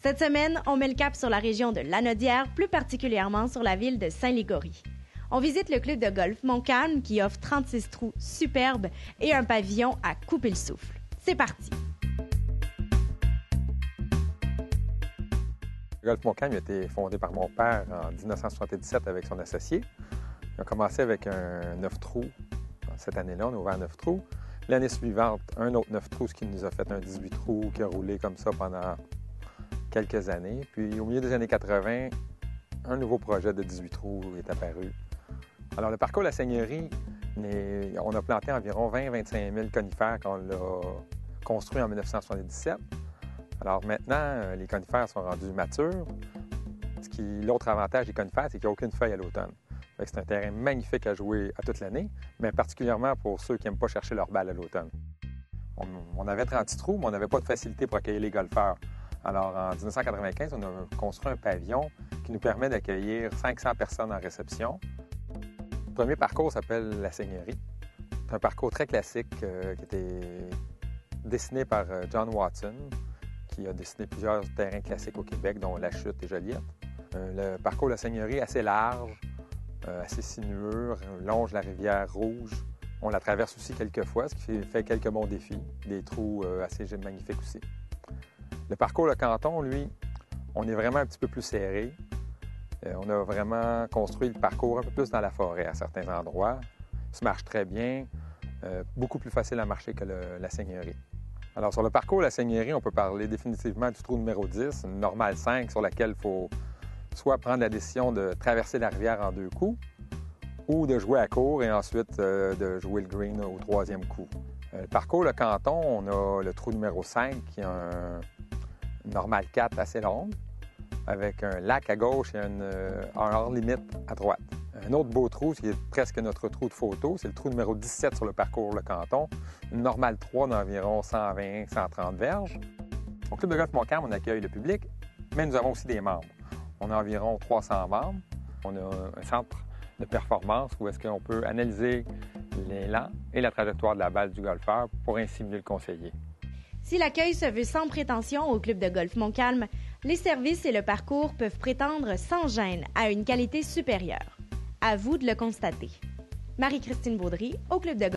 Cette semaine, on met le cap sur la région de Lanaudière, plus particulièrement sur la ville de Saint-Légory. On visite le club de golf Montcalm qui offre 36 trous superbes et un pavillon à couper le souffle. C'est parti! Le golf Montcalm a été fondé par mon père en 1977 avec son associé. Il a commencé avec un 9 trous. Cette année-là, on a ouvert 9 trous. L'année suivante, un autre 9 trous, ce qui nous a fait un 18 trous qui a roulé comme ça pendant quelques années. Puis au milieu des années 80, un nouveau projet de 18 trous est apparu. Alors le parcours de la Seigneurie, on a planté environ 20-25 000 conifères quand on l'a construit en 1977. Alors maintenant, les conifères sont rendus matures. L'autre avantage des conifères, c'est qu'il n'y a aucune feuille à l'automne. C'est un terrain magnifique à jouer à toute l'année, mais particulièrement pour ceux qui n'aiment pas chercher leur balle à l'automne. On avait 36 trous, mais on n'avait pas de facilité pour accueillir les golfeurs. Alors en 1995, on a construit un pavillon qui nous permet d'accueillir 500 personnes en réception. Le premier parcours s'appelle la Seigneurie. C'est un parcours très classique qui était dessiné par John Watson, qui a dessiné plusieurs terrains classiques au Québec, dont La Chute et Joliette. Le parcours de la Seigneurie est assez large, assez sinueux, longe la rivière Rouge. On la traverse aussi quelques fois, ce qui fait quelques bons défis, des trous assez magnifiques aussi. Le parcours Le Canton, lui, on est vraiment un petit peu plus serré. On a vraiment construit le parcours un peu plus dans la forêt à certains endroits. Ça marche très bien, beaucoup plus facile à marcher que la Seigneurie. Alors, sur le parcours de la Seigneurie, on peut parler définitivement du trou numéro 10, une normale 5, sur laquelle il faut soit prendre la décision de traverser la rivière en 2 coups, ou de jouer à court et ensuite de jouer le green au 3e coup. Le parcours Le Canton, on a le trou numéro 5, qui a une normale 4 assez longue, avec un lac à gauche et un hors-limite à droite. Un autre beau trou, qui est presque notre trou de photo, c'est le trou numéro 17 sur le parcours Le Canton, une normale 3 d'environ 120-130 verges. Au Club de golf Montcalm, on accueille le public, mais nous avons aussi des membres. On a environ 300 membres. On a un centre de performance où est-ce qu'on peut analyser l'élan et la trajectoire de la balle du golfeur pour ainsi mieux le conseiller. Si l'accueil se veut sans prétention au club de golf Montcalm, les services et le parcours peuvent prétendre sans gêne à une qualité supérieure. À vous de le constater. Marie-Christine Baudry, au club de golf.